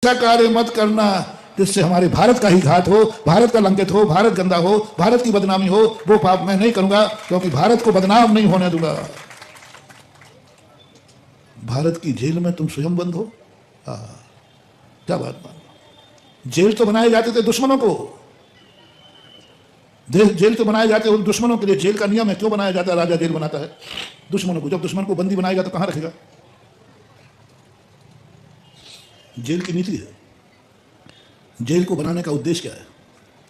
ऐसा कार्य मत करना जिससे हमारे भारत का ही घात हो, भारत का लंकित हो, भारत गंदा हो, भारत की बदनामी हो। वो पाप मैं नहीं करूंगा, क्योंकि भारत को बदनाम नहीं होने दूंगा। भारत की जेल में तुम स्वयं बंद हो? क्या बात मान। जेल तो बनाए जाते थे दुश्मनों को, जेल तो बनाए जाते हैं दुश्मनों के लिए। जेल का नियम है, क्यों बनाया जाता है? राजा जेल बनाता है दुश्मनों को। जब दुश्मन को बंदी बनाएगा तो कहां रखेगा? जेल की नीति है। जेल को बनाने का उद्देश्य क्या है?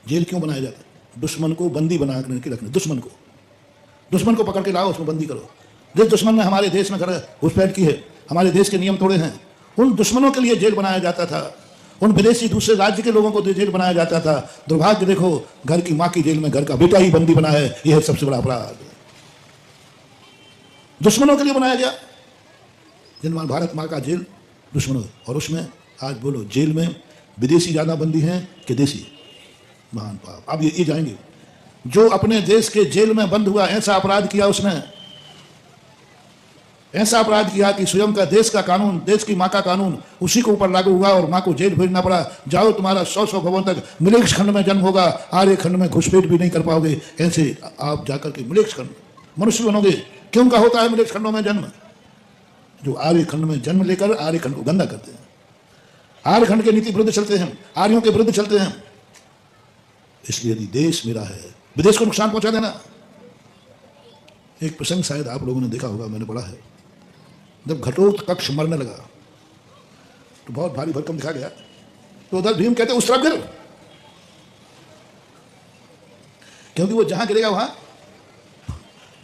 जेल क्यों बनाया जाता है? दुश्मन को बंदी बना के रखना। दुश्मन को पकड़ के लाओ, उसमें बंदी करो। जिस दुश्मन ने हमारे देश में घुसपैठ की है, हमारे देश के नियम तोड़े हैं, उन दुश्मनों के लिए जेल बनाया जाता था। उन विदेशी दूसरे राज्य के लोगों को जेल बनाया जाता था। दुर्भाग्य देखो, घर की मां की जेल में घर का बेटा ही बंदी बना है। यह है सबसे बड़ा अपराध। दुश्मनों के लिए बनाया गया। जिन भारत मां का जेल दुश्मनों, और उसमें आज बोलो जेल में विदेशी ज्यादा बंदी हैं कि देशी? महान पाप। अब ये जाएंगे जो अपने देश के जेल में बंद हुआ, ऐसा अपराध किया उसने, ऐसा अपराध किया कि स्वयं का देश का कानून, देश की मां का कानून उसी को ऊपर लागू हुआ और मां को जेल भेजना पड़ा। जाओ, तुम्हारा 100 भवन तक मिलेक्ष खंड में जन्म होगा, आर्य खंड में घुसपैठ भी नहीं कर पाओगे। ऐसे आप जाकर के मिलेक्ष खंड मनुष्य बनोगे। क्यों का होता है मिलेक्ष खंडों में जन्म? जो आर्य खंड में जन्म लेकर आर्य खंड को गंदा करते हैं, आर्य खंड के नीति विरुद्ध चलते हैं, आर्यों के विरुद्ध चलते हैं। इसलिए यदि देश मेरा है, विदेश को नुकसान पहुंचा देना। एक प्रसंग शायद आप लोगों ने देखा होगा, मैंने पढ़ा है। जब घटोत्कच मरने लगा तो बहुत भारी भरकम दिखा गया, तो उधर भीम कहते उस तरफ गिर, क्योंकि वो जहां गिरेगा वहां।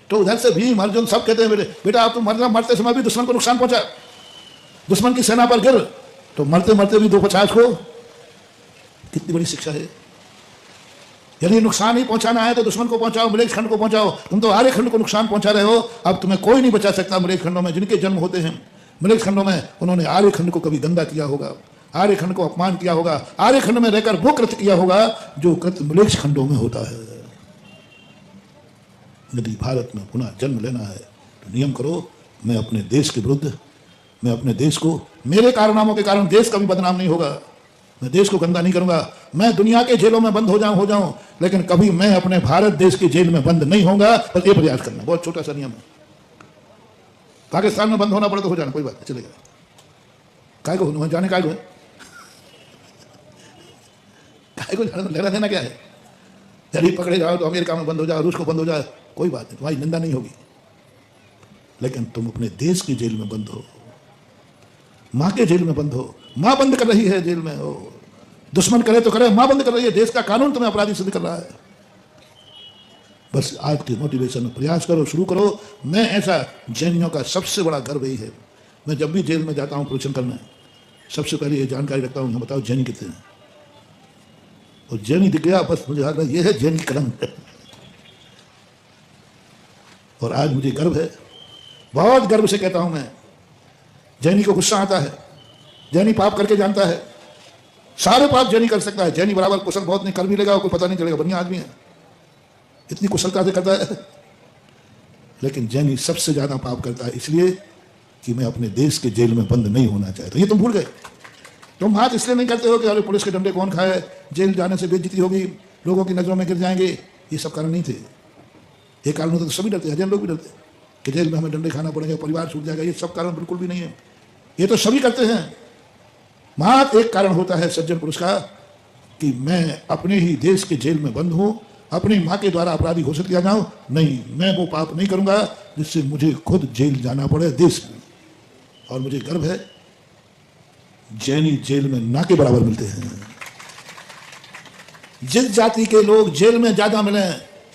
तो उधर से भीम अर्जुन सब कहते हैं बेटा आप तो मरते समय भी दुश्मन को नुकसान पहुंचा, दुश्मन की सेना पर गिर, तो मरते मरते भी 250 को। कितनी बड़ी शिक्षा है। यदि नुकसान ही पहुंचाना है तो दुश्मन को पहुंचाओ, मिलेक्ष खंड को पहुंचाओ। तुम तो आर्य खंड को नुकसान पहुंचा रहे हो। अब तुम्हें कोई नहीं बचा सकता। मिलेक्ष खंडों में जिनके जन्म होते हैं, मिलेक्ष खंडों में उन्होंने आर्य खंड को कभी गंदा किया होगा, आर्य खंड को अपमान किया होगा, आर्य खंड में रहकर वो कृत्य किया होगा जो कृत्य मिलेक्ष खंडों में होता है। यदि भारत में पुनः जन्म लेना है तो नियम करो, मैं अपने देश के विरुद्ध, मैं अपने देश को, मेरे कारनामों के कारण देश कभी बदनाम नहीं होगा। मैं देश को गंदा नहीं करूंगा। मैं दुनिया के जेलों में बंद हो जाऊं, लेकिन कभी मैं अपने भारत देश के जेल में बंद नहीं होऊंगा। बस ये प्रयास करना, बहुत छोटा सा नियम है। पाकिस्तान में बंद होना पड़े तो हो जाना, कोई बात नहीं, चलेगा। काय को जाने, काय को लेना देना क्या है? यदि पकड़े जाओ तो अमेरिका में बंद हो जाओ, रूस को बंद हो जाए, कोई बात नहीं, तुम्हारी निंदा नहीं होगी। लेकिन तुम अपने देश की जेल में बंद हो, मां के जेल में बंद हो। मां बंद कर रही है जेल में हो, दुश्मन करे तो करे, मां बंद कर रही है। देश का कानून तुम्हें अपराधी सिद्ध कर रहा है। बस आज के मोटिवेशन में प्रयास करो, शुरू करो। मैं ऐसा, जैनियों का सबसे बड़ा गर्व यही है। मैं जब भी जेल में जाता हूं प्रवचन करने, सबसे पहले ये जानकारी रखता हूं, बताओ जैनी कितने हैं। और जैनी दिख गया बस मुझे लगा ये है जैनी कलंक। और आज मुझे गर्व है, बहुत गर्व से कहता हूं मैं, जैनी को गुस्सा आता है, जैनी पाप करके जानता है, सारे पाप जैनी कर सकता है। जैनी बराबर कुशल बहुत नहीं, कर भी लेगा, कोई पता नहीं चलेगा, बढ़िया आदमी है, इतनी कुशलता से करता है। लेकिन जैनी सबसे ज्यादा पाप करता है, इसलिए कि मैं अपने देश के जेल में बंद नहीं होना चाहता। ये तुम भूल गए। तुम हाथ इसलिए नहीं करते हो कि अरे पुलिस के डंडे कौन खाए, जेल जाने से बेइज्जती होगी, लोगों की नजरों में गिर जाएंगे। ये सब कारण नहीं थे। ये कारण होता तो सभी डरते, हजारों लोग भी डरते कि जेल में हमें डंडे खाना पड़ेगा, परिवार छूट जाएगा। ये सब कारण बिल्कुल भी नहीं है, ये तो सभी करते हैं। मात्र एक कारण होता है सज्जन पुरुष का कि मैं अपने ही देश के जेल में बंद हूं, अपनी मां के द्वारा अपराधी घोषित किया जाऊं। नहीं, मैं वो पाप नहीं करूंगा जिससे मुझे खुद जेल जाना पड़े देश में। और मुझे गर्व है, जैनी जेल में ना के बराबर मिलते हैं। जिस जाति के लोग जेल में ज्यादा मिले,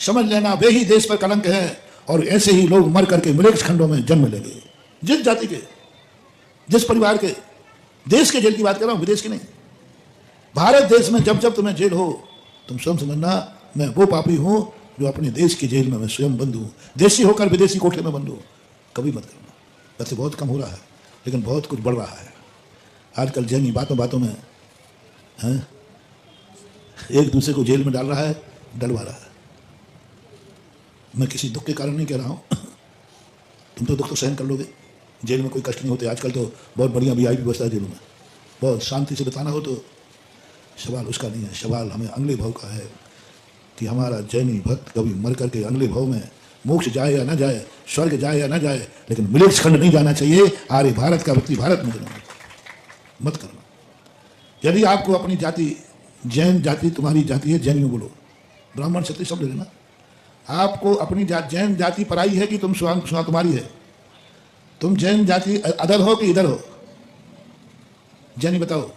समझ लेना वे ही देश पर कलंक है। और ऐसे ही लोग मर करके मिलेक्ष खंडों में जन्म लेंगे। जिस जाति के, जिस परिवार के, देश के जेल की बात कर रहा हूं, विदेश की नहीं। भारत देश में जब जब तुम्हें जेल हो, तुम स्वयं समझना मैं वो पापी हूं जो अपने देश की जेल में मैं स्वयं बंद हूं। देशी होकर विदेशी कोठे में बंद हूं। कभी मत करना। वैसे बहुत कम हो रहा है, लेकिन बहुत कुछ बढ़ रहा है आजकल। जैनी बातों बातों में हैं, एक दूसरे को जेल में डाल रहा है, डलवा रहा है। मैं किसी दुख के कारण नहीं कह रहा हूं, तुम तो दुख तो सहन कर लोगे, जेल में कोई कष्ट नहीं होते। आजकल तो बहुत बढ़िया VIP व्यवस्था है जेलों में, बहुत शांति से बताना हो तो सवाल उसका नहीं है, सवाल हमें अगले भाव का है कि हमारा जैनी भक्त कभी मर करके अगले भाव में मोक्ष जाए या न जाए, स्वर्ग जाए या न जाए, लेकिन मिलेक्स खंड नहीं जाना चाहिए। आर्य भारत का व्यक्ति भारत में जन्म मत करना। यदि आपको अपनी जाति, जैन जाति तुम्हारी जाति है, जैन बोलो, ब्राह्मण क्षत्रिय सब ले लेना। आपको अपनी जैन जाति पराई है कि तुम स्वयं तुम्हारी है? तुम जैन जाति अदर हो कि इधर हो? जैनी बताओ।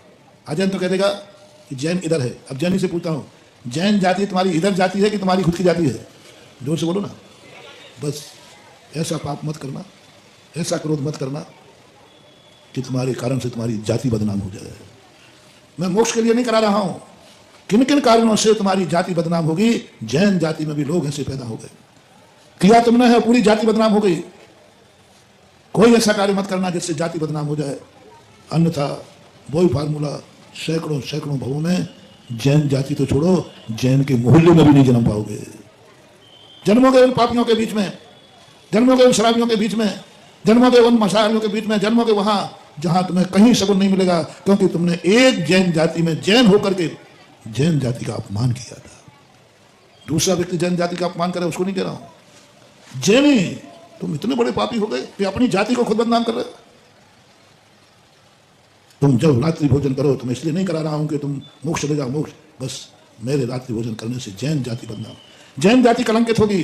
अजैन तो कह देगा कि जैन इधर है। अब जैनी से पूछता हूँ, जैन जाति तुम्हारी इधर जाति है कि तुम्हारी खुद की जाति है? जोर से बोलो ना। बस ऐसा पाप मत करना, ऐसा क्रोध मत करना कि तुम्हारे कारण से तुम्हारी जाति बदनाम हो जाए। मैं मोक्ष के लिए नहीं करा रहा हूं, किन किन कारणों से तुम्हारी जाति बदनाम होगी। जैन जाति में भी लोग ऐसे पैदा हो गए, किया तुमने है, पूरी जाति बदनाम हो गई। कोई ऐसा कार्य मत करना जिससे जाति बदनाम हो जाए, अन्यथा वही फार्मूला सैकड़ों सैकड़ों भवों में जैन जाति तो छोड़ो, जैन के मोहल्ले में भी नहीं जन्म पाओगे। जन्मोगे उन पापियों के बीच में, जन्मोगे उन शराबियों के बीच में, जन्मोगे उन मसालियों के बीच में, जन्मोगे वहां जहां तुम्हें कहीं सगुन नहीं मिलेगा, क्योंकि तुमने एक जैन जाति में जैन होकर के जैन जाति का अपमान किया था। दूसरा व्यक्ति जैन जाति का अपमान करे उसको नहीं कह रहा हूं। जैनी तुम इतने बड़े पापी हो गए कि अपनी जाति को खुद बदनाम कर रहे हो। तुम जब रात्रि भोजन करो, तुम इसलिए नहीं करा रहा हूं कि तुम मोक्ष ले जाओ, मोक्ष, बस मेरे रात्रि भोजन करने से जैन जाति बदनाम, जैन जाति कलंकित होगी।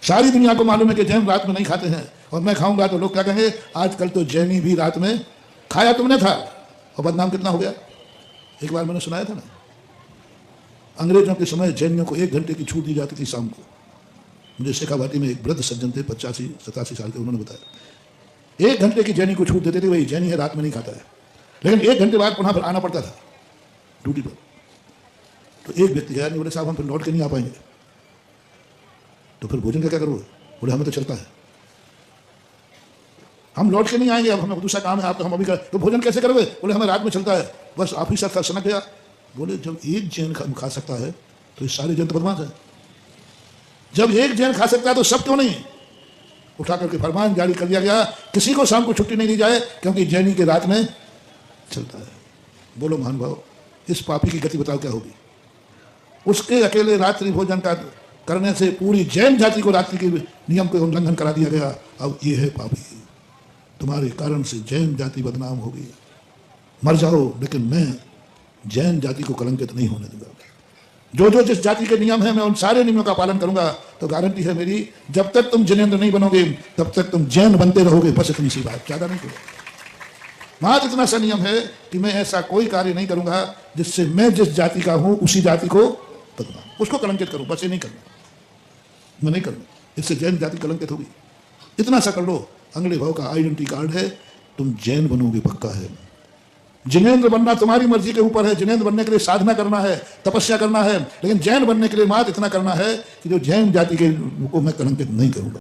सारी दुनिया को मालूम है कि जैन रात में नहीं खाते हैं, और मैं खाऊंगा तो लोग क्या कहेंगे, आजकल तो जैनी भी रात में खाया तुमने था, और बदनाम कितना हो गया। एक बार मैंने सुनाया था ना, अंग्रेजों के समय जैनियों को 1 घंटे की छूट दी जाती थी शाम को। मुझे शेखावाटी में एक वृद्ध सज्जन थे, 85-87 साल के, उन्होंने बताया 1 घंटे की जैनी को छूट देते थे। वही जैनी है, रात में नहीं खाता है, लेकिन 1 घंटे बाद पुनः फिर आना पड़ता था ड्यूटी पर। तो एक व्यक्ति गया, नहीं बोले साहब हम फिर लौट के नहीं आ पाएंगे, तो फिर भोजन का क्या करोगे? बोले हमें तो चलता है, हम लौट के नहीं आएंगे, अब हमें दूसरा काम है, आप तो हम अभी कर, तो भोजन कैसे करोगे? बोले हमें रात में चलता है। बस ऑफिसर था, सनक गया। बोले जब एक जैन खा सकता है तो ये सारे जैन तो बदमाश है। जब एक जैन खा सकता है तो सब क्यों नहीं? उठा करके फरमान जारी कर दिया गया, किसी को शाम को छुट्टी नहीं दी जाए, क्योंकि जैनी के रात में चलता है। बोलो महान भाव, इस पापी की गति बताओ क्या होगी? उसके अकेले रात्रि भोजन का करने से पूरी जैन जाति को रात्रि के नियम को उल्लंघन करा दिया गया। अब ये है पापी, तुम्हारे कारण से जैन जाति बदनाम होगी। मर जाओ, लेकिन मैं जैन जाति को कलंकित नहीं होने दूंगा। जो जो जिस जाति के नियम है मैं उन सारे नियमों का पालन करूंगा। तो गारंटी है मेरी, जब तक तुम जिनेंद्र नहीं बनोगे तब तक तुम जैन बनते रहोगे। बस इतनी सी बात, ज्यादा नहीं करो। मात्र इतना सा नियम है कि मैं ऐसा कोई कार्य नहीं करूंगा जिससे मैं जिस जाति का हूं उसी जाति को बदनाम, उसको कलंकित करूं। बस ये नहीं करना, मैं नहीं करूंगा, इससे जैन जाति कलंकित होगी। इतना सा कर लो, अगले भाव का आइडेंटिटी कार्ड है, तुम जैन बनोगे पक्का है। जिनेंद्र बनना तुम्हारी मर्जी के ऊपर है। जिनेंद्र बनने के लिए साधना करना है, तपस्या करना है, लेकिन जैन बनने के लिए मात्र इतना करना है कि जो जैन जाति के को मैं कलंकित नहीं करूंगा।